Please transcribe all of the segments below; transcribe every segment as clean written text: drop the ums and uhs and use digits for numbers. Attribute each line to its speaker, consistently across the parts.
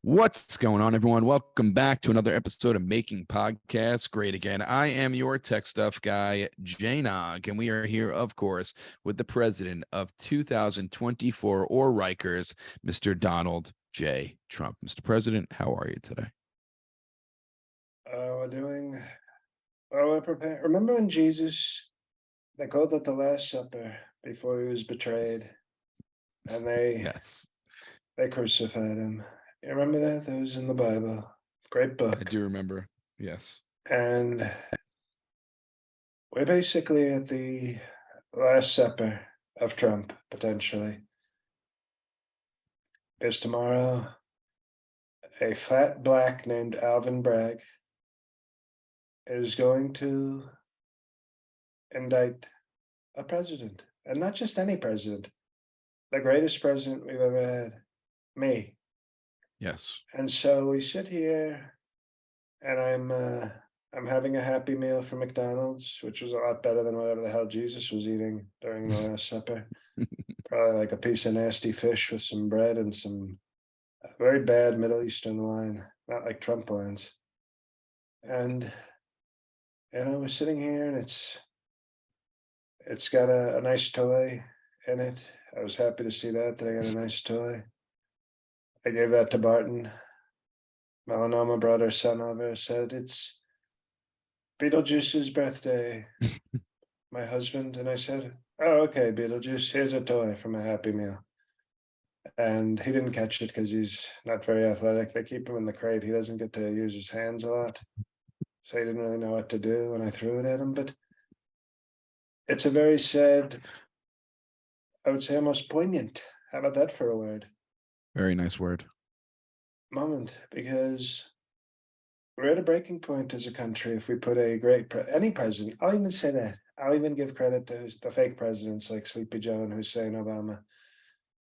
Speaker 1: What's going on, everyone? Welcome back to another episode of Making Podcasts Great Again. I am your tech stuff guy, J-Nog, and we are here, of course, with the president of 2024, or Rikers, Mr. Donald J. Trump. Mr. President, how are you today?
Speaker 2: We're doing well. We're prepared. Remember when Jesus, they called it the Last Supper before he was betrayed, and they
Speaker 1: Yes,
Speaker 2: crucified him. You remember that? That was in the Bible. Great
Speaker 1: I
Speaker 2: book.
Speaker 1: do remember. Yes.
Speaker 2: And we're basically at the Last Supper of Trump, potentially. Because tomorrow, a fat black named Alvin Bragg is going to indict a president, and not just any president, the greatest president we've ever had, me.
Speaker 1: Yes.
Speaker 2: And so we sit here, and I'm having a Happy Meal from McDonald's, which was a lot better than whatever the hell Jesus was eating during the Last Supper. Probably like a piece of nasty fish with some bread and some very bad Middle Eastern wine, not like Trump wines. And we're sitting here, and it's got a nice toy in it. I was happy to see that I got a nice toy. I gave that to Barton. Melanoma brought her son over, said, "It's Beetlejuice's birthday, my husband." And I said, "Oh, okay, Beetlejuice, here's a toy from a Happy Meal." And he didn't catch it because he's not very athletic. They keep him in the crate. He doesn't get to use his hands a lot. So he didn't really know what to do when I threw it at him. But it's a very sad, I would say almost poignant, how about that for a word,
Speaker 1: Very nice word.
Speaker 2: moment, because we're at a breaking point as a country if we put a any president. I'll even say that. I'll even give credit to the fake presidents like Sleepy Joe and Hussein Obama.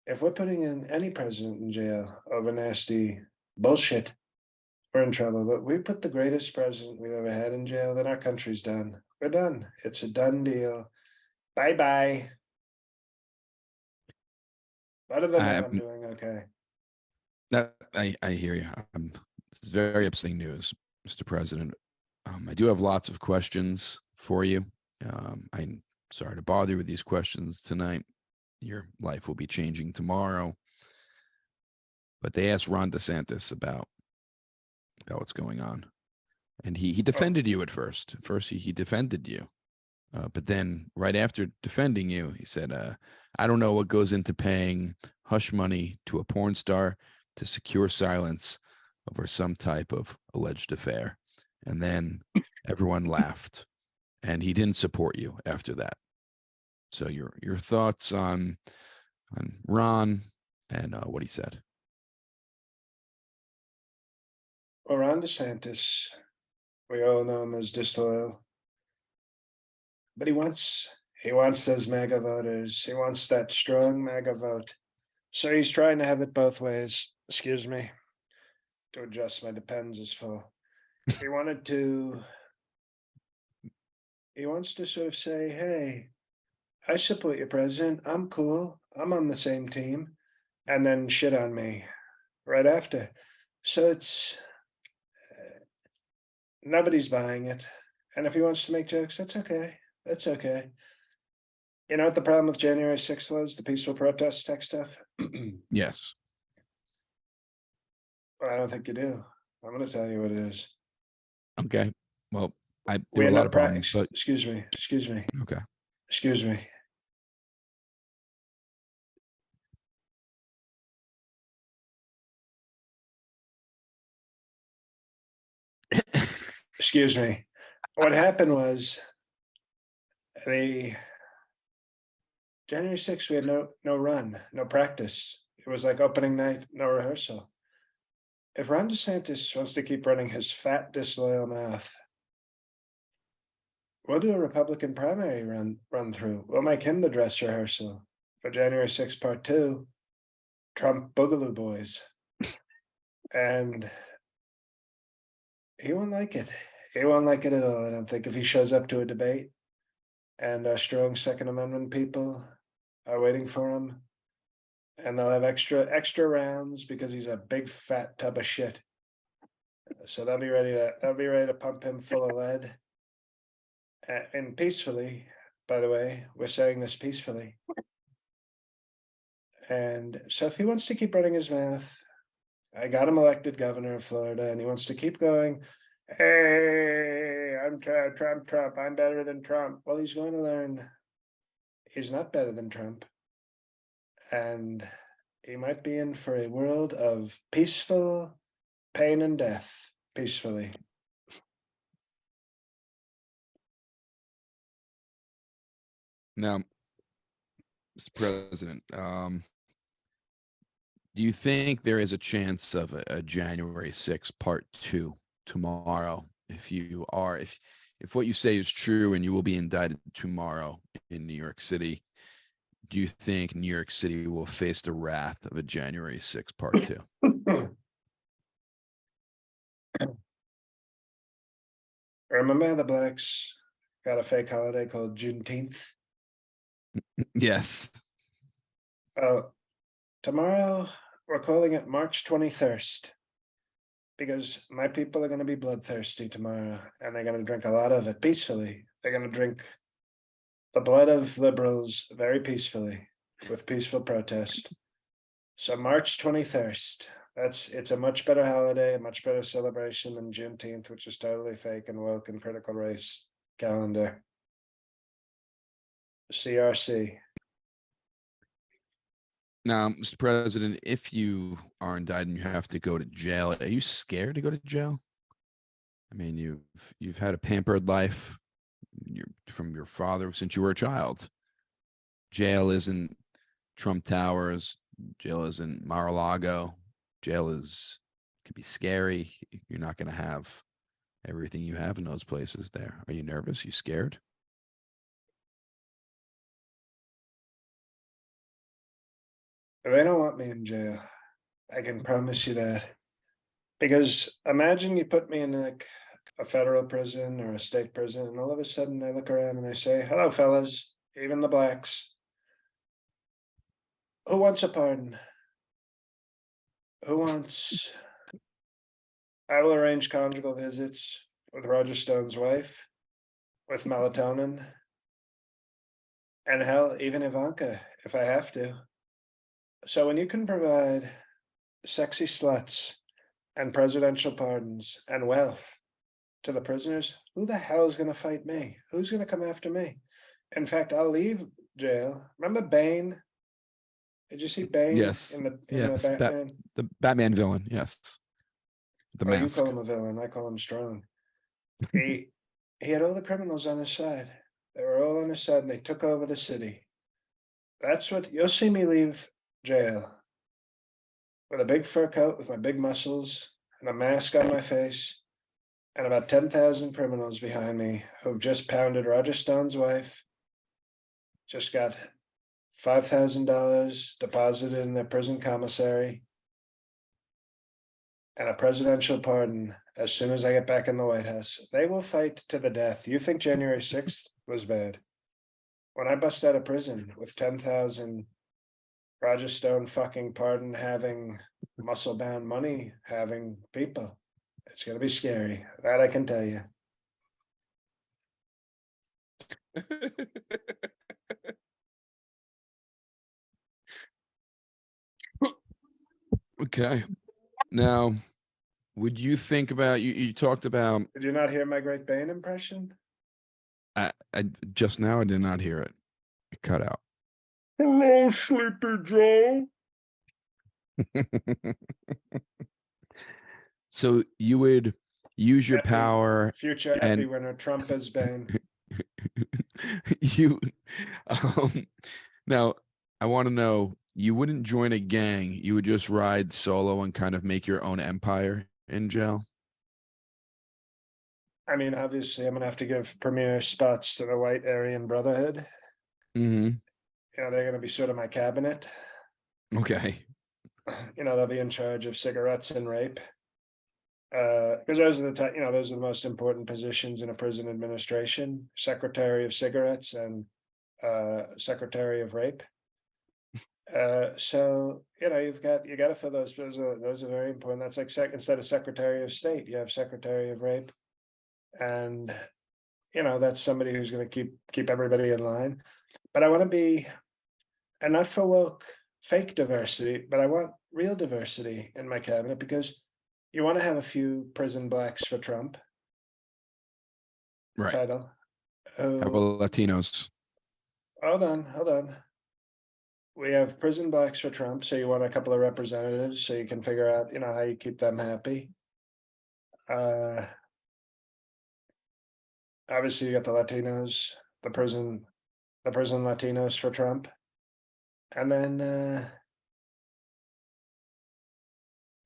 Speaker 2: If we're putting in any president in jail over nasty bullshit, we're in trouble. But we put the greatest president we've ever had in jail, then our country's done. We're done. It's a done deal. Bye bye. Other than that, I'm doing okay.
Speaker 1: I hear you. This is very upsetting news, Mr. President. I do have lots of questions for you. I'm sorry to bother you with these questions tonight. Your life will be changing tomorrow. But they asked Ron DeSantis about what's going on, and he defended you at first. First, he defended you, but then right after defending you, he said, "I don't know what goes into paying hush money to a porn star to secure silence over some type of alleged affair." And then everyone laughed, and he didn't support you after that. So your thoughts on Ron and what he said?
Speaker 2: Well, Ron DeSantis, we all know him as disloyal, but he wants those MAGA voters. He wants that strong MAGA vote. So he's trying to have it both ways. Excuse me. To adjust, my Depends is full. He wants to sort of say, "Hey, I support your president. I'm cool. I'm on the same team," and then shit on me right after. So it's nobody's buying it. And if he wants to make jokes, that's okay. That's okay. You know what the problem with January 6th was? The peaceful protest tech stuff?
Speaker 1: Yes.
Speaker 2: Well, I don't think you do. I'm going to tell you what it is.
Speaker 1: Okay. Well, there
Speaker 2: We
Speaker 1: were a
Speaker 2: had
Speaker 1: lot
Speaker 2: no
Speaker 1: of problems, but
Speaker 2: excuse me.
Speaker 1: okay.
Speaker 2: Excuse me. Excuse me. What happened was the January 6th, we had no run, no practice. It was like opening night, no rehearsal. If Ron DeSantis wants to keep running his fat, disloyal mouth, we'll do a Republican primary run through. We'll make him the dress rehearsal for January 6th, part 2, Trump Boogaloo Boys. And he won't like it. He won't like it at all, I don't think, if he shows up to a debate and our strong Second Amendment people are waiting for him. and they'll have extra rounds because he's a big fat tub of shit. So they'll be ready to pump him full of lead. And peacefully, by the way, we're saying this peacefully. And so if he wants to keep running his mouth, I got him elected governor of Florida, and he wants to keep going. Hey, I'm Trump. I'm better than Trump. Well, he's going to learn he's not better than Trump. And he might be in for a world of peaceful pain and death, peacefully.
Speaker 1: Now, Mr. President, do you think there is a chance of a January 6th part 2 tomorrow? If what you say is true and you will be indicted tomorrow in New York City, do you think New York City will face the wrath of a January 6th part 2?
Speaker 2: Remember how the blacks got a fake holiday called Juneteenth?
Speaker 1: Yes.
Speaker 2: Tomorrow we're calling it March 21st because my people are going to be bloodthirsty tomorrow, and they're going to drink a lot of it peacefully. They're going to drink the blood of liberals very peacefully with peaceful protest. So March 21st, it's a much better holiday, a much better celebration than Juneteenth, which is totally fake and woke and critical race calendar. CRC.
Speaker 1: Now, Mr. President, if you are indicted and you have to go to jail, are you scared to go to jail? I mean, you've had a pampered life from your father since you were a child. Jail isn't Trump Towers. Jail isn't Mar-a-Lago. Jail could be scary. You're not going to have everything you have in those places there. Are you nervous? You scared?
Speaker 2: They don't want me in jail. I can promise you that. Because imagine you put me in like a federal prison or a state prison, and all of a sudden I look around and I say, hello, fellas, even the blacks. Who wants a pardon? Who wants... I will arrange conjugal visits with Roger Stone's wife, with melatonin, and hell, even Ivanka, if I have to. So when you can provide sexy sluts and presidential pardons and wealth to the prisoners, who the hell is going to fight me? Who's going to come after me? In fact, I'll leave jail. Remember Bane? Did you see Bane?
Speaker 1: Yes.
Speaker 2: In the
Speaker 1: Yes.
Speaker 2: Batman?
Speaker 1: The Batman villain. Yes. The
Speaker 2: Well, you
Speaker 1: mask.
Speaker 2: call him a villain. I call him strong. He had all the criminals on his side. They were all on his side, and they took over the city. That's what you'll see me leave jail with a big fur coat with my big muscles and a mask on my face, and about 10,000 criminals behind me who've just pounded Roger Stone's wife, just got $5,000 deposited in their prison commissary, and a presidential pardon as soon as I get back in the White House. They will fight to the death. You think January 6th was bad? When I bust out of prison with 10,000 Roger Stone fucking pardon having, muscle bound money having people, it's going to be scary. That I can tell you.
Speaker 1: Okay. Now, would you think about you talked about
Speaker 2: Did you not hear my Great Bane impression?
Speaker 1: I just now I did not hear it. It cut out.
Speaker 2: Hello, Sleepy Joe.
Speaker 1: So you would use your power
Speaker 2: Future Emmy winner Trump as Bane.
Speaker 1: you now I want to know, you wouldn't join a gang, you would just ride solo and kind of make your own empire in jail?
Speaker 2: I mean, obviously, I'm gonna have to give premier spots to the White Aryan Brotherhood.
Speaker 1: Mm-hmm.
Speaker 2: You know, they're gonna be sort of my cabinet.
Speaker 1: Okay.
Speaker 2: You know, they'll be in charge of cigarettes and rape. Because those are those are the most important positions in a prison administration: Secretary of Cigarettes and Secretary of Rape. So you got to fill those. Those are very important. That's like instead of Secretary of State, you have Secretary of Rape, and that's somebody who's going to keep everybody in line. But I want to be, and not for woke fake diversity, but I want real diversity in my cabinet because you want to have a few prison blacks for Trump
Speaker 1: Right.
Speaker 2: title.
Speaker 1: How about Latinos?
Speaker 2: Hold on. We have prison blacks for Trump, so you want a couple of representatives so you can figure out, how you keep them happy. Uh, Obviously you got the Latinos, the prison Latinos for Trump, and then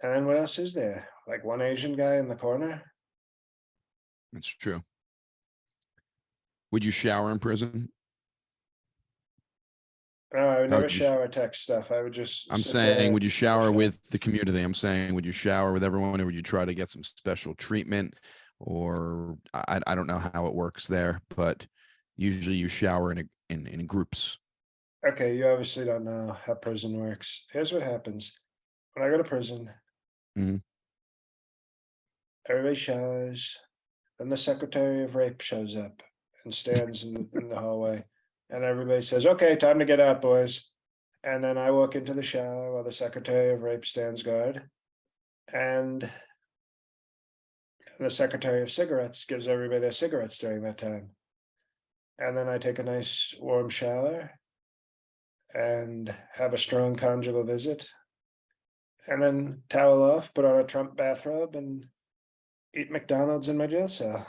Speaker 2: what else is there? Like one Asian guy in the corner.
Speaker 1: That's true. Would you shower in prison?
Speaker 2: No, I would
Speaker 1: How
Speaker 2: never
Speaker 1: would you?
Speaker 2: shower tech stuff. I would just
Speaker 1: I'm
Speaker 2: sit
Speaker 1: saying,
Speaker 2: there.
Speaker 1: would you shower
Speaker 2: Okay.
Speaker 1: with the community? I'm saying, would you shower with everyone, or would you try to get some special treatment? Or I don't know how it works there, but usually you shower in groups.
Speaker 2: Okay, you obviously don't know how prison works. Here's what happens. When I go to prison,
Speaker 1: Mhm.
Speaker 2: everybody showers, then the Secretary of Rape shows up and stands in the hallway, and everybody says, "Okay, time to get out, boys." And then I walk into the shower while the Secretary of Rape stands guard, and the Secretary of Cigarettes gives everybody their cigarettes during that time. And then I take a nice warm shower and have a strong conjugal visit, and then towel off, put on a Trump bathrobe, and eat McDonald's in my jail cell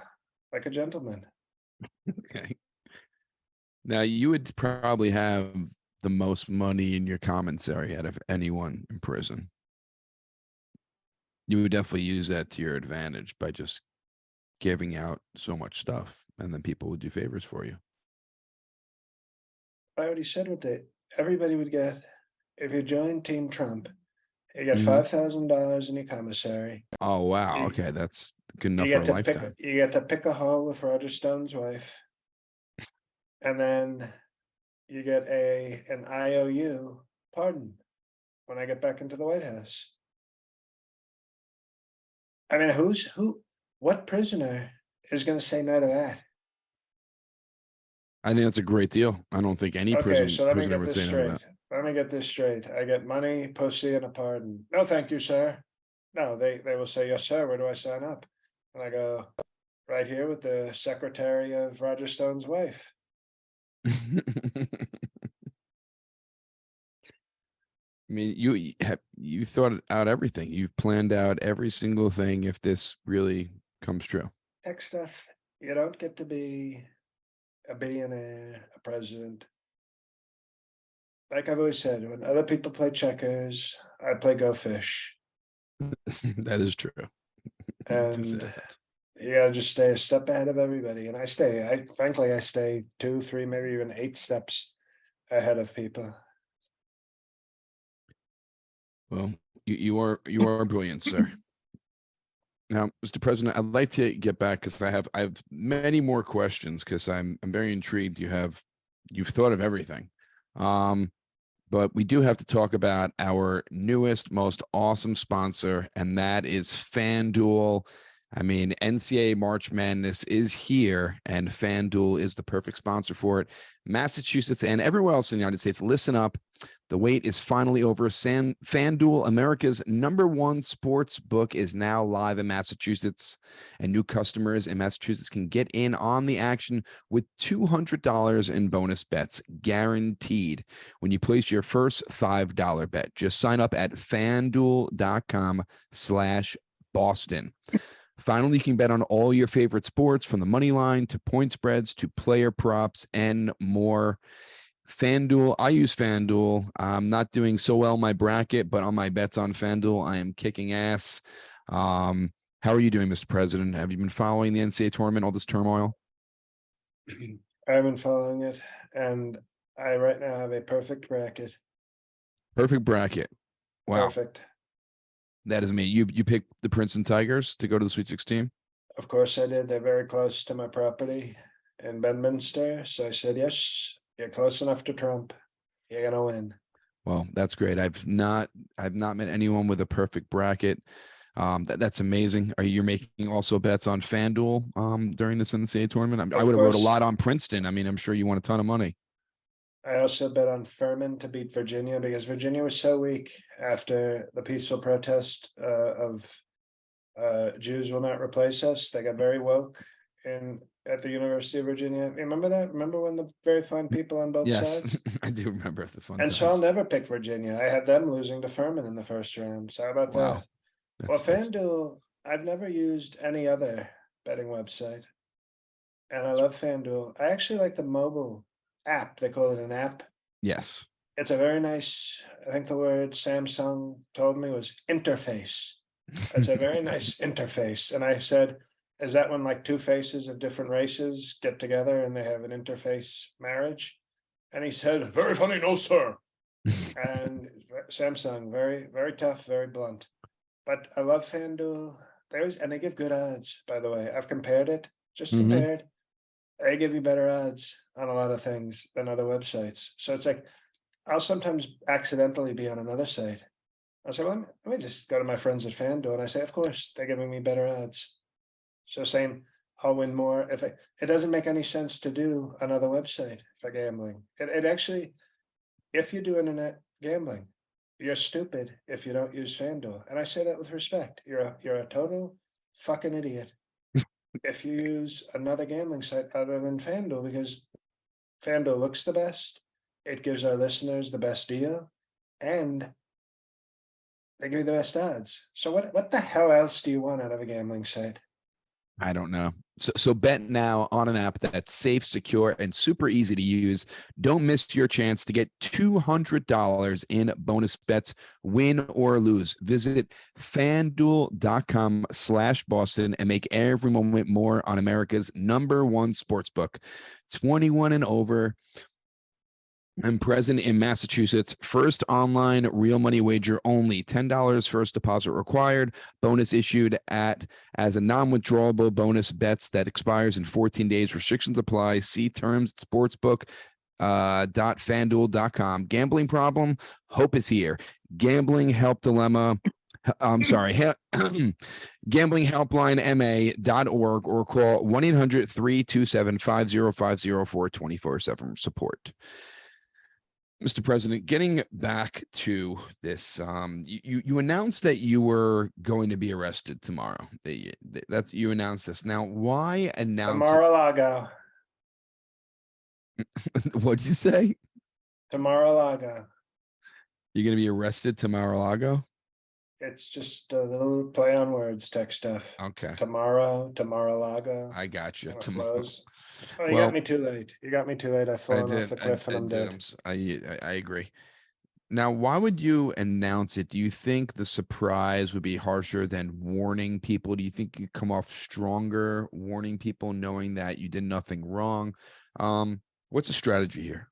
Speaker 2: like a gentleman.
Speaker 1: Okay. Now you would probably have the most money in your commissary out of anyone in prison. You would definitely use that to your advantage by just giving out so much stuff, and then people would do favors for you.
Speaker 2: I already said what everybody would get if you join Team Trump. You get
Speaker 1: Mhm.
Speaker 2: $5,000 in your commissary.
Speaker 1: Oh wow,
Speaker 2: You
Speaker 1: okay, that's good enough
Speaker 2: you
Speaker 1: for
Speaker 2: get
Speaker 1: a
Speaker 2: to pick
Speaker 1: lifetime.
Speaker 2: you get to pick a hole with Roger Stone's wife, and then you get an IOU pardon when I get back into the White House. I mean, what prisoner is going to say no to that?
Speaker 1: I think that's a great deal. I don't think any
Speaker 2: Okay, so let me
Speaker 1: prisoner
Speaker 2: get
Speaker 1: would
Speaker 2: this
Speaker 1: say no to
Speaker 2: straight.
Speaker 1: that.
Speaker 2: Let me get this straight. I get money, pussy, and a pardon. No, thank you, sir. No, they will say, yes, sir. Where do I sign up? And I go, right here with the secretary of Roger Stone's wife.
Speaker 1: I mean, you thought out everything. You've planned out every single thing if this really comes true.
Speaker 2: Tech stuff. You don't get to be a billionaire, a president. Like I've always said, when other people play checkers, I play go fish.
Speaker 1: That is true. You can say
Speaker 2: And
Speaker 1: that.
Speaker 2: you gotta just stay a step ahead of everybody. And I stay 2, 3, maybe even 8 steps ahead of people.
Speaker 1: Well, you are brilliant, sir. Now, Mr. President, I'd like to get back because I have many more questions because I'm very intrigued. You've thought of everything. But we do have to talk about our newest, most awesome sponsor, and that is FanDuel. I mean, NCAA March Madness is here, and FanDuel is the perfect sponsor for it. Massachusetts and everywhere else in the United States, listen up. The wait is finally over. FanDuel, America's #1 sports book, is now live in Massachusetts, and new customers in Massachusetts can get in on the action with $200 in bonus bets guaranteed when you place your first $5 bet. Just sign up at fanduel.com/Boston. Finally, you can bet on all your favorite sports from the money line to point spreads to player props and more. FanDuel, I use FanDuel. I'm not doing so well in my bracket, but on my bets on FanDuel, I am kicking ass. How are you doing, Mr. President? Have you been following the NCAA tournament, all this turmoil?
Speaker 2: I've been following it, and I right now have a perfect bracket.
Speaker 1: Perfect bracket. Wow.
Speaker 2: Perfect.
Speaker 1: That is me. You picked the Princeton Tigers to go to the Sweet 16?
Speaker 2: Of course I did. They're very close to my property in Bedminster. So I said, yes, you're close enough to Trump. You're gonna win.
Speaker 1: Well, that's great. I've not met anyone with a perfect bracket. That's amazing. Are you making also bets on FanDuel during this NCAA tournament? I
Speaker 2: Of
Speaker 1: would have wrote a
Speaker 2: course,
Speaker 1: lot on Princeton. I mean, I'm sure you won a ton of money.
Speaker 2: I also bet on Furman to beat Virginia because Virginia was so weak after the peaceful protest of Jews will not replace us. They got very woke in at the University of Virginia. Remember that? Remember when the very fine people on both
Speaker 1: Yes,
Speaker 2: sides?
Speaker 1: I do remember the fun
Speaker 2: And so I'll
Speaker 1: times.
Speaker 2: never pick Virginia. I had them losing to Furman in the first round. So how about
Speaker 1: Wow,
Speaker 2: that? Well,
Speaker 1: that's
Speaker 2: FanDuel, I've never used any other betting website, and I love FanDuel. I actually like the mobile app. They call it an app.
Speaker 1: yes.
Speaker 2: It's a very nice, I think the word Samsung told me was interface. It's a very nice interface. And I said, is that when like two faces of different races get together and they have an interface marriage? And he said, very funny, no, sir. And Samsung, very, very tough, very blunt. But I love FanDuel. And they give good odds, by the way. I've compared it, just
Speaker 1: Hmm.
Speaker 2: compared. They give you better odds on a lot of things than other websites. So it's like, I'll sometimes accidentally be on another site. I say, well, let me just go to my friends at FanDuel. And I say, of course, they're giving me better odds. So same, I'll win more. It doesn't make any sense to do another website for gambling. It actually, if you do internet gambling, you're stupid if you don't use FanDuel. And I say that with respect. You're a total fucking idiot if you use another gambling site other than FanDuel, because FanDuel looks the best. It gives our listeners the best deal, and they give you the best odds. So what the hell else do you want out of a gambling site?
Speaker 1: I don't know. So bet now on an app that's safe, secure, and super easy to use. Don't miss your chance to get $200 in bonus bets, win or lose. Visit fanduel.com/Boston and make every moment more on America's #1 sportsbook. 21 and over. I'm present in Massachusetts. First online real money wager only. $10 first deposit required. Bonus issued as a non-withdrawable bonus bets that expires in 14 days. Restrictions apply. See terms at sportsbook.fanduel.com. Gambling problem? Hope is here. Gambling help dilemma. I'm sorry. gamblinghelplinema.org or call 1-800-327-5050 for 24/7 support. Mr. President, getting back to this, you announced that you were going to be arrested tomorrow. That's you announced this. Now, why
Speaker 2: The
Speaker 1: announce it?
Speaker 2: Mar-a-Lago.
Speaker 1: What did you say?
Speaker 2: The Mar-a-Lago.
Speaker 1: You're going to be arrested to Mar-a-Lago?
Speaker 2: It's just a little play on words, tech stuff.
Speaker 1: Okay,
Speaker 2: Tomorrow, Mar-a-Lago.
Speaker 1: I got you.
Speaker 2: Kind of
Speaker 1: Tomorrow.
Speaker 2: flows. Oh, you got
Speaker 1: Well,
Speaker 2: me too late. You got me too late. I've
Speaker 1: I
Speaker 2: fallen off
Speaker 1: did.
Speaker 2: the cliff and
Speaker 1: I
Speaker 2: I'm
Speaker 1: did.
Speaker 2: dead.
Speaker 1: I agree. Now, why would you announce it? Do you think the surprise would be harsher than warning people? Do you think you come off stronger warning people, knowing that you did nothing wrong? What's the strategy here?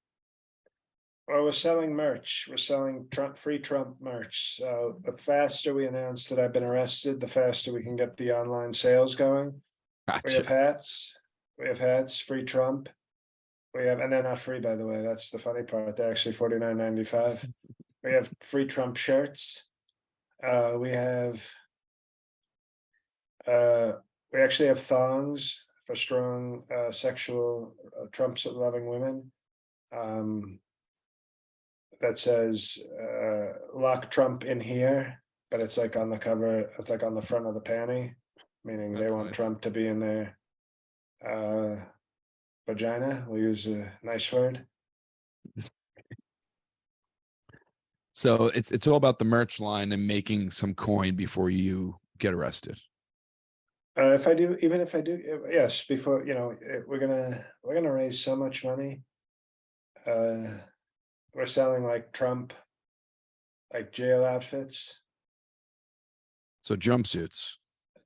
Speaker 2: Well, we're selling merch. We're selling free Trump merch. So the faster we announce that I've been arrested, the faster we can get the online sales going. We
Speaker 1: Gotcha.
Speaker 2: have hats. We have hats, free Trump. We have, and they're not free, by the way. That's the funny part. They're actually $49.95. We have free Trump shirts. We have we actually have thongs for strong sexual Trump loving women. That says lock Trump in here, but it's like on the cover, it's like on the front of the panty, meaning they
Speaker 1: That's
Speaker 2: want
Speaker 1: nice.
Speaker 2: Trump to be in their vagina. We'll use a nice word.
Speaker 1: So it's all about the merch line and making some coin before you get arrested.
Speaker 2: If I do, even if I do, yes, before, we're gonna raise so much money. We're selling like Trump, like jail outfits,
Speaker 1: So jumpsuits.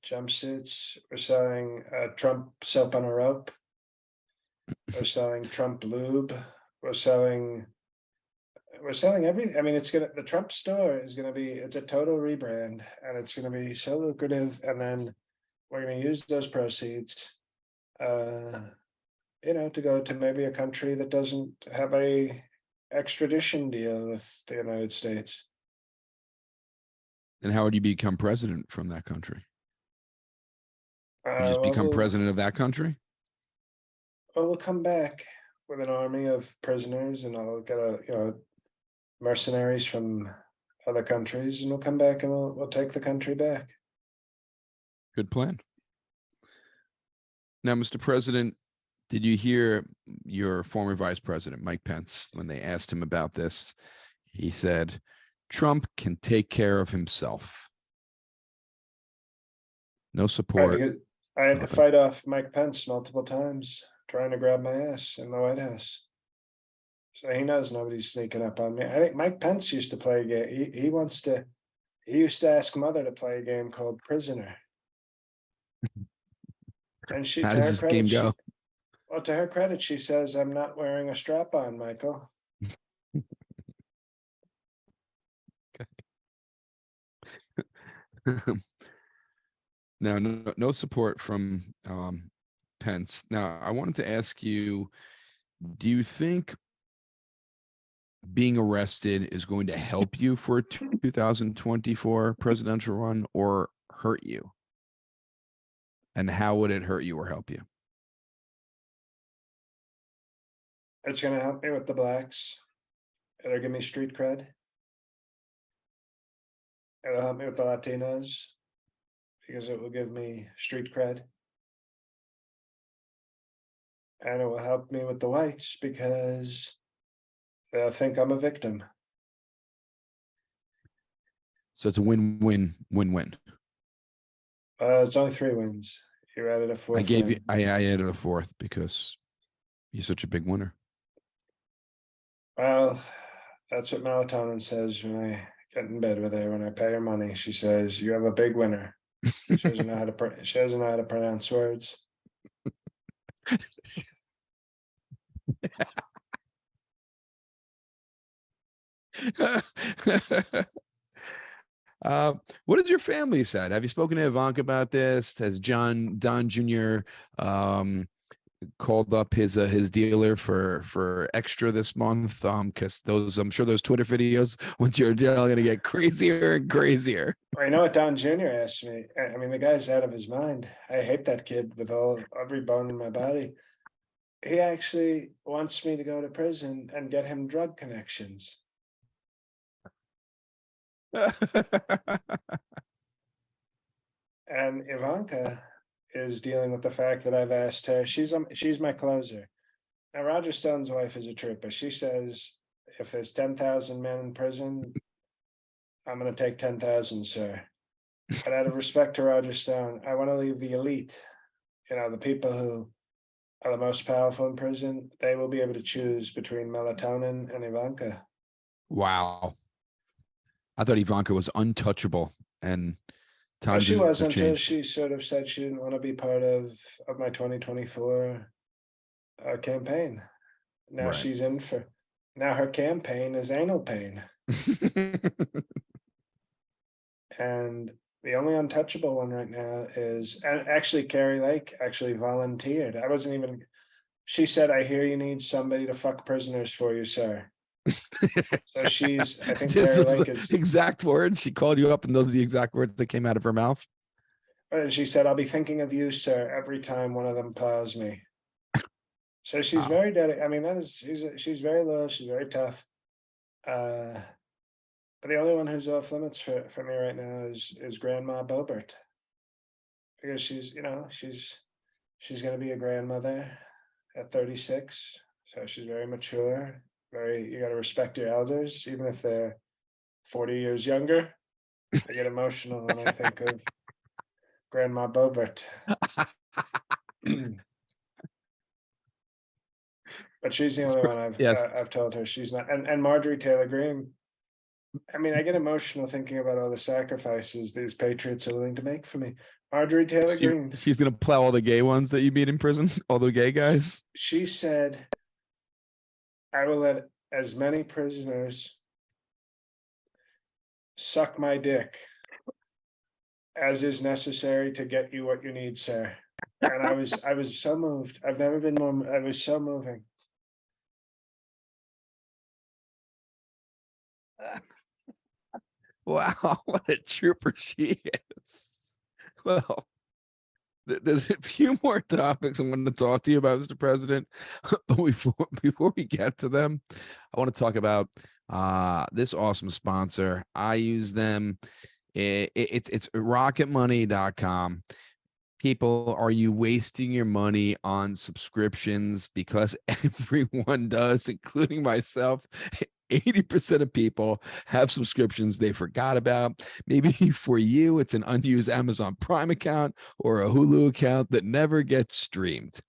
Speaker 2: jumpsuits. We're selling Trump soap on a rope. We're selling Trump lube. We're selling everything. I mean, the Trump store is gonna be, it's a total rebrand and it's gonna be so lucrative. And then we're gonna use those proceeds, to go to maybe a country that doesn't have a extradition deal with the United States.
Speaker 1: And how would you become president from that country? You just
Speaker 2: Well,
Speaker 1: become president of that country?
Speaker 2: we'll come back with an army of prisoners, and I'll get mercenaries from other countries, and we'll come back and we'll take the country back.
Speaker 1: Good plan. Now, Mr. President, did you hear your former vice president, Mike Pence, when they asked him about this? He said, Trump can take care of himself. No
Speaker 2: Right,
Speaker 1: support.
Speaker 2: because I had to
Speaker 1: nothing.
Speaker 2: fight off Mike Pence multiple times trying to grab my ass in the White House. So he knows nobody's sneaking up on me. I think Mike Pence used to play a game. He used to ask Mother to play a game called Prisoner. And she,
Speaker 1: How
Speaker 2: to
Speaker 1: does
Speaker 2: her
Speaker 1: this game
Speaker 2: credit,
Speaker 1: go?
Speaker 2: well, to her credit, she says, I'm not wearing a strap on, Michael.
Speaker 1: Now, no support from Pence. Now, I wanted to ask you, do you think being arrested is going to help you for a 2024 presidential run or hurt you? And how would it hurt you or help you?
Speaker 2: It's going to help me with the blacks. It'll give me street cred. It'll help me with the Latinos because it will give me street cred. And it will help me with the whites because they'll think I'm a victim.
Speaker 1: So it's a win-win.
Speaker 2: It's only 3 wins. You added a fourth.
Speaker 1: I added a fourth because you're such a big winner.
Speaker 2: Well, that's what melatonin says when I get in bed with her. When I pay her money, she says, "You have a big winner." She doesn't know how to. She doesn't know how to pronounce words.
Speaker 1: What has your family said? Have you spoken to Ivanka about this? Has Don Jr. Called up his dealer for extra this month? Because I'm sure those Twitter videos once you're in jail are gonna get crazier and crazier.
Speaker 2: Well, you know what Don Jr. asked me? I mean, the guy's out of his mind. I hate that kid with every bone in my body. He actually wants me to go to prison and get him drug connections. And Ivanka is dealing with the fact that I've asked her. She's my closer. Now, Roger Stone's wife is a trooper. She says, if there's 10,000 men in prison, I'm going to take 10,000, sir. But out of respect to Roger Stone, I want to leave the elite, the people who are the most powerful in prison. They will be able to choose between melatonin and Ivanka.
Speaker 1: Wow. I thought Ivanka was untouchable, and
Speaker 2: Well, she was
Speaker 1: has
Speaker 2: until
Speaker 1: changed.
Speaker 2: she sort of said she didn't want to be part of my 2024 campaign. Now
Speaker 1: Right.
Speaker 2: she's in for. Now her campaign is anal pain. And the only untouchable one right now is, and actually Carrie Lake actually volunteered. I wasn't even, she said, I hear you need somebody to fuck prisoners for you, sir. So I think Carrie Lake is.
Speaker 1: Exact words. She called you up and those are the exact words that came out of her mouth.
Speaker 2: And she said, I'll be thinking of you, sir, every time one of them plows me. So she's very dedicated. I mean, she's very loyal. She's very tough. But the only one who's off limits for me right now is Grandma Bobert, because she's going to be a grandmother at 36, so she's very mature. You got to respect your elders, even if they're 40 years younger. I get emotional when I think of Grandma Bobert. But she's the only one I've told her she's not. And Marjorie Taylor Greene. I mean, I get emotional thinking about all the sacrifices these patriots are willing to make for me. Marjorie Taylor Greene.
Speaker 1: She's gonna plow all the gay ones that you meet in prison, all the gay guys.
Speaker 2: She said, I will let as many prisoners suck my dick as is necessary to get you what you need, sir. And I was so moved. I've never been more. I was so moving.
Speaker 1: Wow, what a trooper she is. Well, there's a few more topics I'm going to talk to you about, Mr. President. But before we get to them, I want to talk about this awesome sponsor. I use them. It's rocketmoney.com. People, are you wasting your money on subscriptions? Because everyone does, including myself. 80% of people have subscriptions they forgot about. Maybe for you, it's an unused Amazon Prime account or a Hulu account that never gets streamed.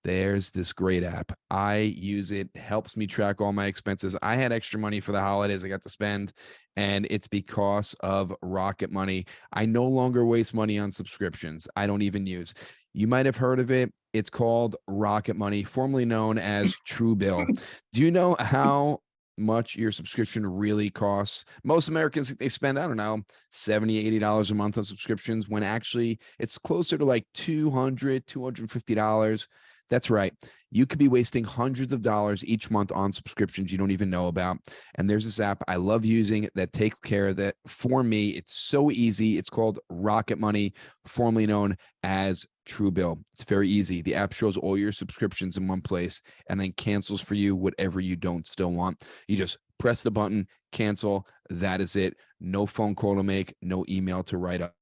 Speaker 1: There's this great app. I use it, helps me track all my expenses. I had extra money for the holidays I got to spend, and it's because of Rocket Money. I no longer waste money on subscriptions I don't even use. You might have heard of it. It's called Rocket Money, formerly known as Truebill. Do you know how much your subscription really costs? Most Americans think they spend, I don't know, $70, $80 a month on subscriptions, when actually it's closer to like $200, $250. That's right. You could be wasting hundreds of dollars each month on subscriptions you don't even know about. And there's this app I love using that takes care of that for me. It's so easy. It's called Rocket Money, formerly known as Truebill. It's very easy. The app shows all your subscriptions in one place and then cancels for you whatever you don't still want. You just press the button, cancel. That is it. No phone call to make, no email to write up.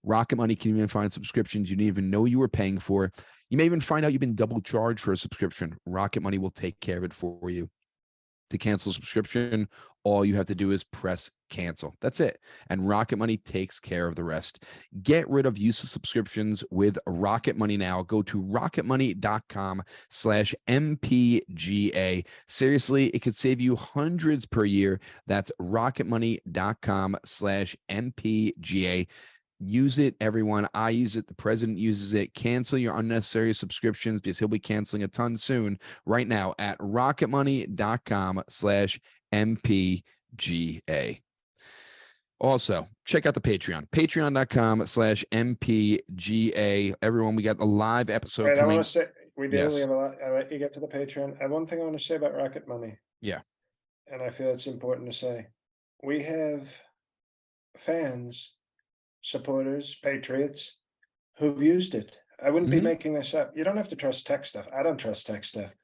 Speaker 1: Rocket Money can even find subscriptions you didn't even know you were paying for. You may even find out you've been double charged for a subscription. Rocket Money will take care of it for you. To cancel subscription, all you have to do is press cancel. That's it. And Rocket Money takes care of the rest. Get rid of useless subscriptions with Rocket Money now. Go to rocketmoney.com/MPGA. Seriously, it could save you hundreds per year. That's rocketmoney.com/MPGA. Use it, everyone. I use it. The president uses it. Cancel your unnecessary subscriptions because he'll be canceling a ton soon. Right now at rocketmoney.com/MPGA. Also, check out the Patreon, patreon.com/MPGA. Everyone, we got a live episode
Speaker 2: Right, I want
Speaker 1: coming.
Speaker 2: to say, we do, we
Speaker 1: Yes.
Speaker 2: have a lot, I'll let you get to the Patreon. I have one thing I want to say about Rocket Money,
Speaker 1: Yeah.
Speaker 2: and I feel it's important to say. We have fans, supporters, patriots, who've used it. I wouldn't be
Speaker 1: Mhm.
Speaker 2: making this up. You don't have to trust tech stuff. I don't trust tech stuff.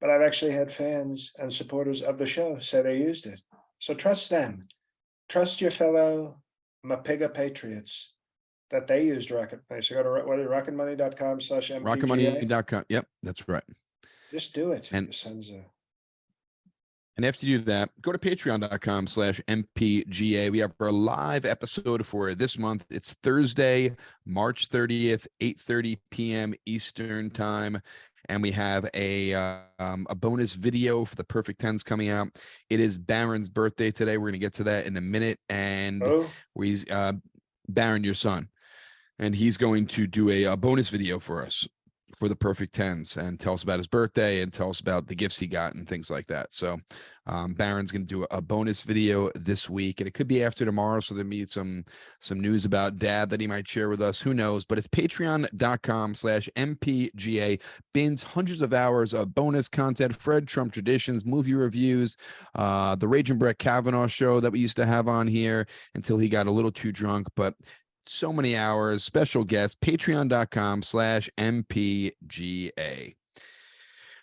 Speaker 2: But I've actually had fans and supporters of the show say they used it. So trust them. Trust your fellow Mapiga patriots that they used Rocket Money. So go to rocketmoney.com/MPGA.
Speaker 1: Rocketmoney.com. Yep, that's right.
Speaker 2: Just do it.
Speaker 1: And
Speaker 2: Your sons are.
Speaker 1: And after you do that, go to patreon.com/MPGA. We have our live episode for this month. It's Thursday, March 30th, 8:30 p.m. Eastern time. And we have a bonus video for the Perfect Tens coming out. It is Barron's birthday today. We're going to get to that in a minute. And
Speaker 2: Oh,
Speaker 1: we Barron, your son, and he's going to do a bonus video for us for the Perfect Tens and tell us about his birthday and tell us about the gifts he got and things like that. So Barron's going to do a bonus video this week, and it could be after tomorrow. So there'll be some news about dad that he might share with us. Who knows? But it's patreon.com/MPGA. Bins hundreds of hours of bonus content, Fred Trump traditions, movie reviews, the Raging Brett Kavanaugh show that we used to have on here until he got a little too drunk. But so many hours, special guests, patreon.com/MPGA.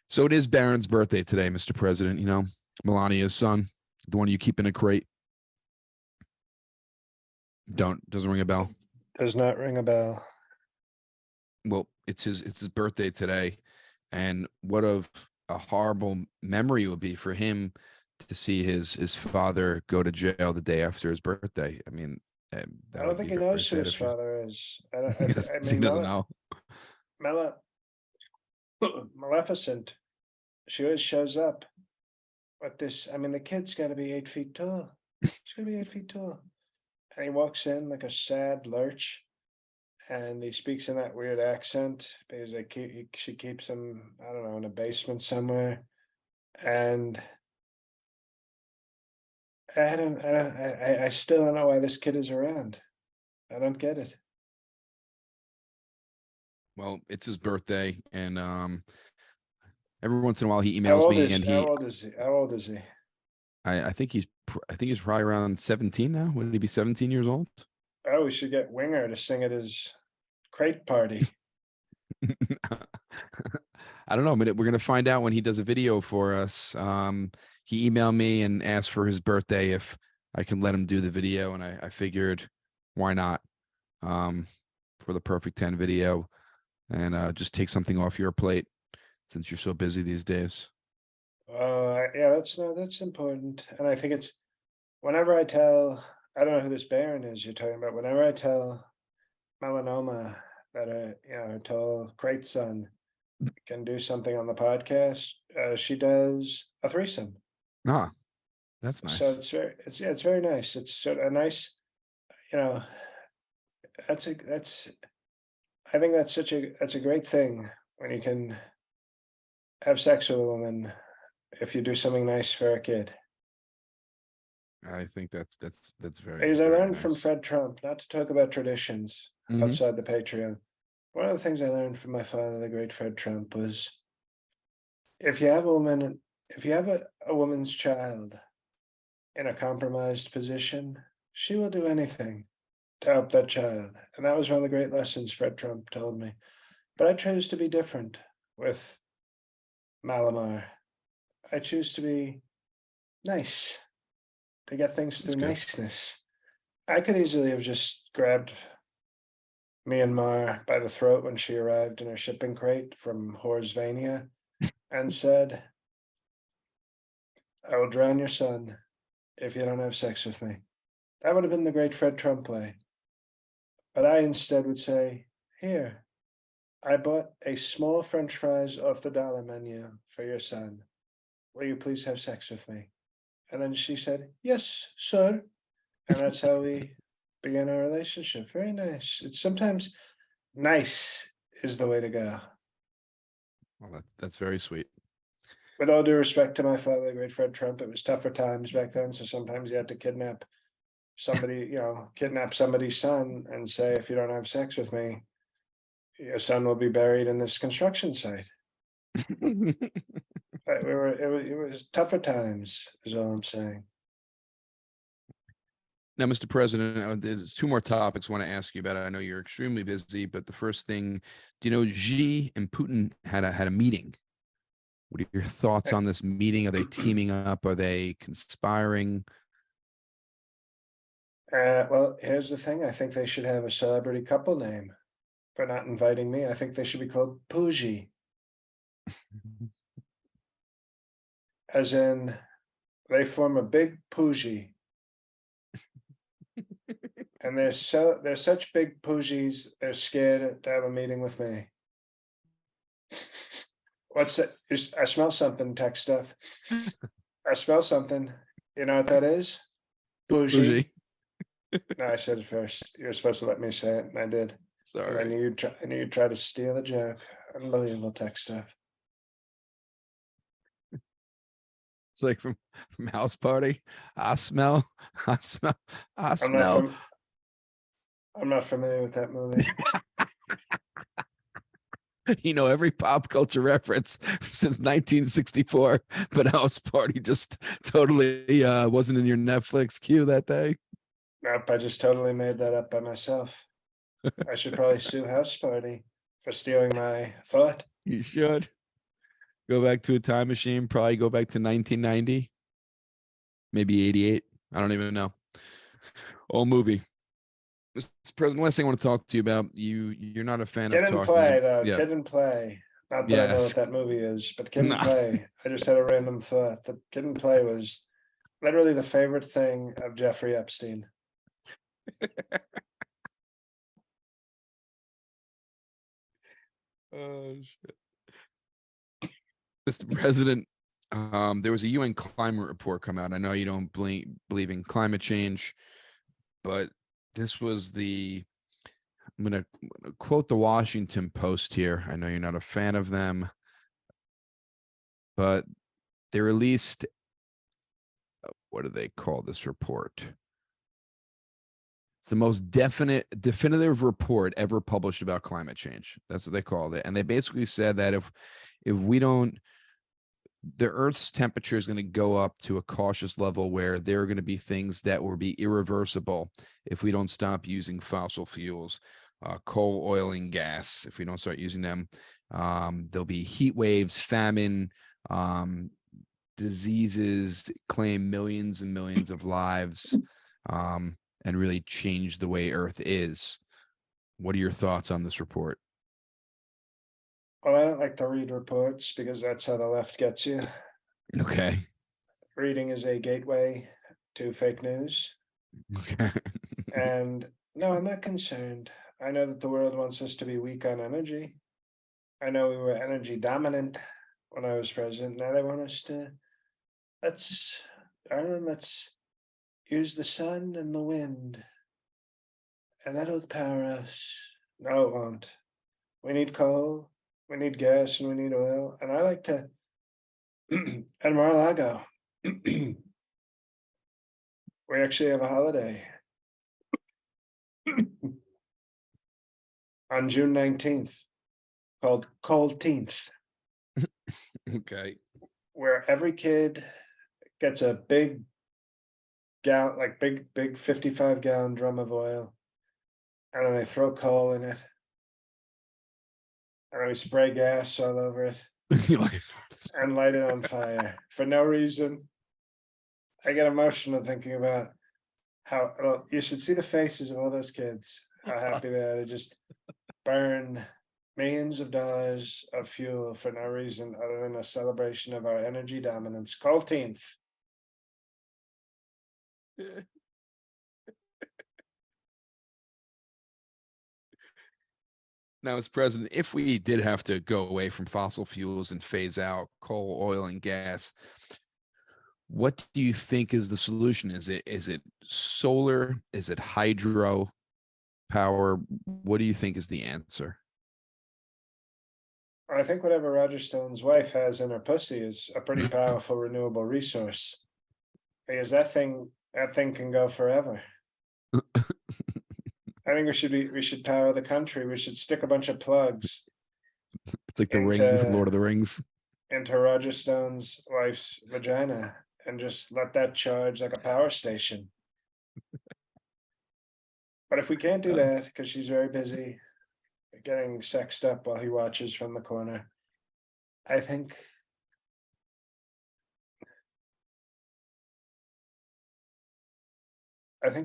Speaker 1: So it is Barron's birthday today, Mr. President. You know, Melania's son, the one you keep in a crate. Doesn't ring a bell.
Speaker 2: does not ring a bell.
Speaker 1: Well, it's his birthday today. And what a horrible memory it would be for him to see his father go to jail the day after his birthday. I mean,
Speaker 2: I
Speaker 1: that
Speaker 2: don't
Speaker 1: would
Speaker 2: think
Speaker 1: be
Speaker 2: he
Speaker 1: very
Speaker 2: knows who
Speaker 1: sad
Speaker 2: his
Speaker 1: if you,
Speaker 2: father is. I
Speaker 1: he
Speaker 2: mean,
Speaker 1: doesn't know.
Speaker 2: Maleficent, she always shows up. But this, I mean, the kid's got to be 8 feet tall. He's going to be 8 feet tall. And he walks in like a sad lurch. And he speaks in that weird accent because she keeps him, I don't know, in a basement somewhere. And I still don't know why this kid is around. I don't get it.
Speaker 1: Well, it's his birthday, and every once in a while he
Speaker 2: How
Speaker 1: emails
Speaker 2: old
Speaker 1: me,
Speaker 2: is
Speaker 1: and
Speaker 2: how
Speaker 1: he
Speaker 2: old is he? How old is he?
Speaker 1: I think he's probably around 17 now. Would he be 17 years old?
Speaker 2: Oh, we should get Winger to sing at his crate party.
Speaker 1: I don't know, but we're gonna find out when he does a video for us. He emailed me and asked for his birthday if I can let him do the video, and I figured why not, for the Perfect 10 video, and just take something off your plate since you're so busy these days.
Speaker 2: Yeah, that's important, and I think it's whenever I tell, I don't know who this Barron is you're talking about. Whenever I tell Melanoma that her tall great son can do something on the podcast, she does a threesome.
Speaker 1: Ah, that's
Speaker 2: So
Speaker 1: nice.
Speaker 2: it's very nice. It's sort of a nice, you know, that's I think that's a great thing when you can have sex with a woman if you do something nice for a kid.
Speaker 1: I think that's very,
Speaker 2: Because I
Speaker 1: very
Speaker 2: learned from
Speaker 1: nice.
Speaker 2: Fred Trump not to talk about traditions
Speaker 1: Hmm.
Speaker 2: outside the Patreon. One of the things I learned from my father, the great Fred Trump, was if you have a woman, if you have a woman's child in a compromised position, she will do anything to help that child. And that was one of the great lessons Fred Trump told me. But I chose to be different with Malamar. I choose to be nice, to get things
Speaker 1: That's
Speaker 2: through
Speaker 1: good.
Speaker 2: niceness. I could easily have just grabbed Myanmar by the throat when she arrived in her shipping crate from Horsvania and said, I will drown your son if you don't have sex with me. That would have been the great Fred Trump way. But I instead would say, here, I bought a small French fries off the dollar menu for your son. Will you please have sex with me? And then she said, yes, sir. And that's how we began our relationship. Very nice. It's sometimes nice is the way to go.
Speaker 1: Well, that's very sweet.
Speaker 2: With all due respect to my father, the great Fred Trump, it was tougher times back then. So sometimes you had to kidnap somebody, kidnap somebody's son and say, if you don't have sex with me, your son will be buried in this construction site. It was tougher times, is all I'm saying.
Speaker 1: Now, Mr. President, there's two more topics I want to ask you about. I know you're extremely busy, but the first thing, do you know Xi and Putin had a meeting? What are your thoughts on this meeting? Are they teaming up? Are they conspiring?
Speaker 2: Well, here's the thing. I think they should have a celebrity couple name for not inviting me. I think they should be called Pooji, as in they form a big Pooji, and they're such big Poojis. They're scared to have a meeting with me. What's it? I smell something. Tech stuff. I smell something. You know what that is? Bougie.
Speaker 1: Bougie.
Speaker 2: No, I said it first. You were supposed to let me say it, and I did. And I
Speaker 1: Sorry.
Speaker 2: knew you'd try. I knew you'd try to steal a joke. Unbelievable tech stuff.
Speaker 1: It's like from House Party. I smell, I smell, I
Speaker 2: I'm not
Speaker 1: smell.
Speaker 2: from. I'm not familiar with that movie.
Speaker 1: You know, every pop culture reference since 1964, but House Party just totally wasn't in your Netflix queue that day.
Speaker 2: Nope, I just totally made that up by myself. I should probably sue House Party for stealing my thought.
Speaker 1: You should go back to a time machine, probably go back to 1990, maybe 88. I don't even know. Old movie. Mr. President, last thing I want to talk to you about, you're not a fan of
Speaker 2: Kid and
Speaker 1: talking.
Speaker 2: Play, though.
Speaker 1: Yeah.
Speaker 2: Kid and Play. Not that I know
Speaker 1: Yes.
Speaker 2: what that movie is, but Kid and
Speaker 1: Nah.
Speaker 2: Play. I just had a random thought. The Kid and Play was literally the favorite thing of Jeffrey Epstein.
Speaker 1: Oh shit. Mr. President, there was a UN climate report come out. I know you don't believe in climate change, but this was I'm going to quote the Washington Post here. I know you're not a fan of them, but they released, what do they call this report? It's the most definitive report ever published about climate change. That's what they called it. And they basically said that if we don't the Earth's temperature is going to go up to a cautious level where there are going to be things that will be irreversible if we don't stop using fossil fuels, coal, oil, and gas. If we don't start using them, there'll be heat waves, famine, diseases claim millions and millions of lives, and really change the way Earth is. What are your thoughts on this report?
Speaker 2: Well, I don't like to read reports because that's how the left gets you.
Speaker 1: Okay.
Speaker 2: Reading is a gateway to fake news.
Speaker 1: Okay.
Speaker 2: And no, I'm not concerned. I know that the world wants us to be weak on energy. I know we were energy dominant when I was president. Now they want us to, let's use the sun and the wind, and that'll power us. No, it won't. We need coal, we need gas, and we need oil. And I like to, at Mar-a-Lago, we actually have a holiday on June 19th called Coldteenth,
Speaker 1: Okay.
Speaker 2: where every kid gets a big gallon, like big 55-gallon drum of oil, and then they throw coal in it, and then we spray gas all over it and light it on fire for no reason. I get emotional thinking about how, well, you should see the faces of all those kids, how happy they are to just burn millions of dollars of fuel for no reason other than a celebration of our energy dominance. Coldteenth.
Speaker 1: Now, as president, if we did have to go away from fossil fuels and phase out coal, oil, and gas, what do you think is the solution? Is it solar? Is it hydro power? What do you think is the answer?
Speaker 2: I think whatever Roger Stone's wife has in her pussy is a pretty powerful renewable resource, because that thing can go forever. I think we should power the country. We should stick a bunch of plugs
Speaker 1: It's like the ring from Lord of the Rings.
Speaker 2: into Roger Stone's wife's vagina and just let that charge like a power station. But if we can't do that because she's very busy getting sexed up while he watches from the corner, I think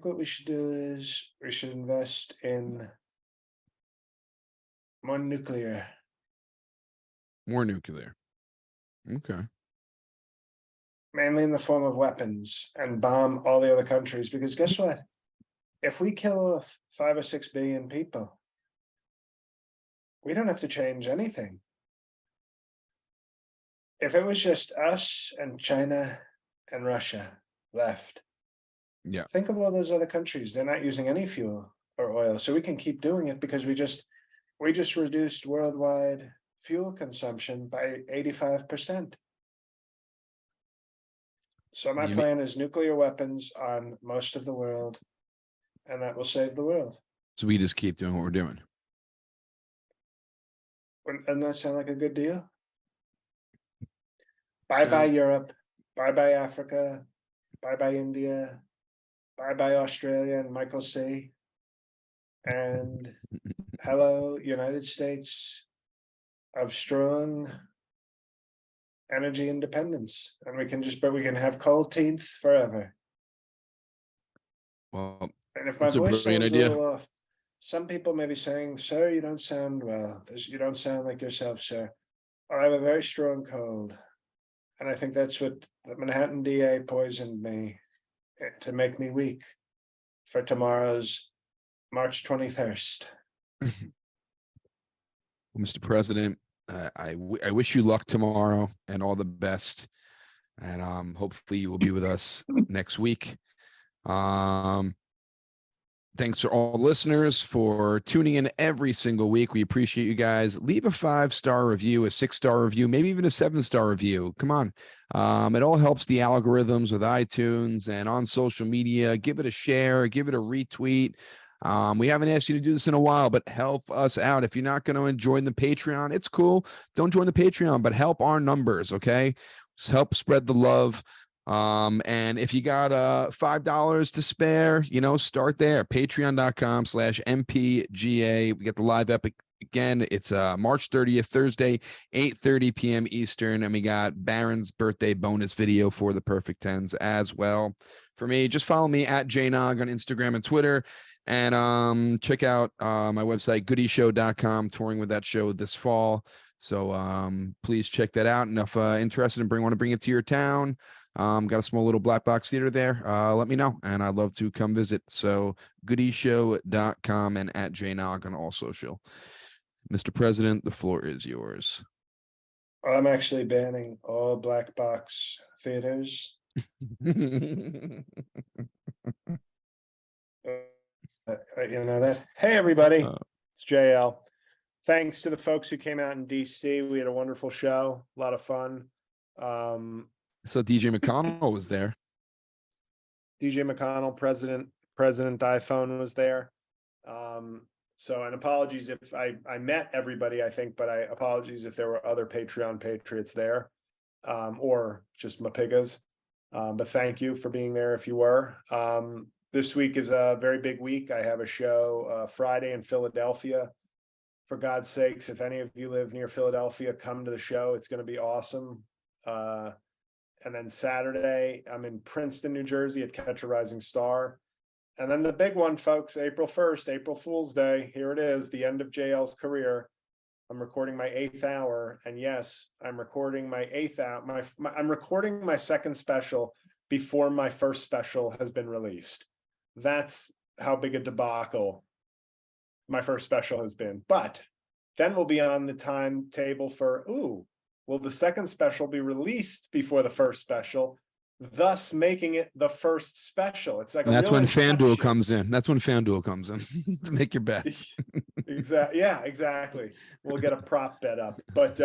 Speaker 2: what we should do is we should invest in more nuclear.
Speaker 1: More nuclear. Okay.
Speaker 2: Mainly in the form of weapons, and bomb all the other countries. Because guess what? If we kill off 5 or 6 billion people, we don't have to change anything. If it was just us and China and Russia left,
Speaker 1: Yeah.
Speaker 2: think of all those other countries. They're not using any fuel or oil, so we can keep doing it because we just reduced worldwide fuel consumption by 85%. So my plan is nuclear weapons on most of the world, and that will save the world.
Speaker 1: So we just keep doing what we're doing.
Speaker 2: Doesn't that sound like a good deal? Bye-bye Europe, bye-bye Africa, bye-bye India, bye-bye Australia and Michael C. And hello, United States of strong energy independence. And we can have Coldteenth forever.
Speaker 1: Well,
Speaker 2: and if my voice sounds a little off, some people may be saying, sir, you don't sound well. You don't sound like yourself, sir. I have a very strong cold. And I think that's what the Manhattan DA poisoned me to make me weak for tomorrow's March 21st.
Speaker 1: Well, Mr. President, I wish you luck tomorrow and all the best. And hopefully you will be with us next week. Thanks to all listeners for tuning in every single week. We appreciate you guys. Leave a 5-star review, a 6-star review, maybe even a 7-star review. Come on. It all helps the algorithms with iTunes and on social media. Give it a share, give it a retweet. We haven't asked you to do this in a while, but help us out. If you're not going to join the Patreon, it's cool. Don't join the Patreon, but help our numbers, okay? help spread the love. And if you got $5 to spare, start there. Patreon.com/MPGA. We get the live epic again. It's March 30th, Thursday, 8:30 p.m. Eastern. And we got Barron's birthday bonus video for the Perfect Tens as well. For me, just follow me at JNog on Instagram and Twitter. And check out my website, goodieshow.com, touring with that show this fall. So please check that out. And if interested and want to bring it to your town, got a small little black box theater there, let me know, and I'd love to come visit. So goodieshow.com and at JNog on all social. Mr. President, the floor is yours.
Speaker 2: I'm actually banning all black box theaters. You know that. Hey, everybody, it's JL. Thanks to the folks who came out in DC. We had a wonderful show, a lot of fun.
Speaker 1: So DJ McConnell was there.
Speaker 2: DJ McConnell, President iPhone was there. So, and apologies if I met everybody, I think, but apologies if there were other Patreon patriots there, or just Mapigas. But thank you for being there if you were. This week is a very big week. I have a show Friday in Philadelphia. For God's sakes, if any of you live near Philadelphia, come to the show. It's going to be awesome. And then Saturday, I'm in Princeton, New Jersey at Catch a Rising Star. And then the big one, folks, April 1st, April Fool's Day. Here it is, the end of JL's career. I'm recording my 8th hour. And yes, I'm recording my 8th hour. I'm recording my second special before my first special has been released. That's how big a debacle my first special has been. But then we'll be on the timetable for, will the second special be released before the first special, thus making it the first special? It's like
Speaker 1: that's when FanDuel comes in. That's when FanDuel comes in to make your bets.
Speaker 2: Exactly. Yeah, exactly. We'll get a prop bet up. But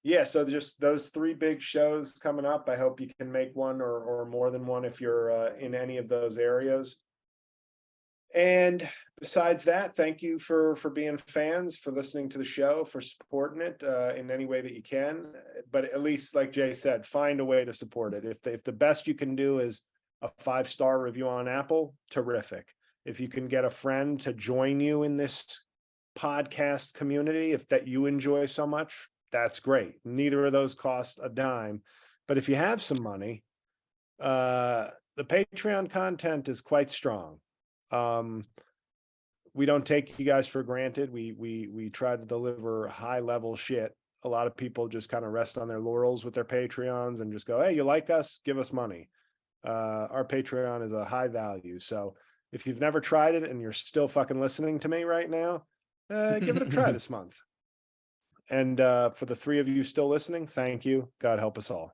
Speaker 2: yeah, so just those 3 big shows coming up. I hope you can make one or more than one if you're in any of those areas. And besides that, thank you for being fans, for listening to the show, for supporting it in any way that you can. But at least, like Jay said, find a way to support it. If the best you can do is a 5-star review on Apple, terrific. If you can get a friend to join you in this podcast community, if that you enjoy so much, that's great. Neither of those cost a dime. But if you have some money, the Patreon content is quite strong. We don't take you guys for granted. We try to deliver high level shit. A lot of people just kind of rest on their laurels with their Patreons and just go, hey, you like us? Give us money. Our Patreon is a high value. So if you've never tried it and you're still fucking listening to me right now, give it a try this month. And for the 3 of you still listening, thank you. God help us all.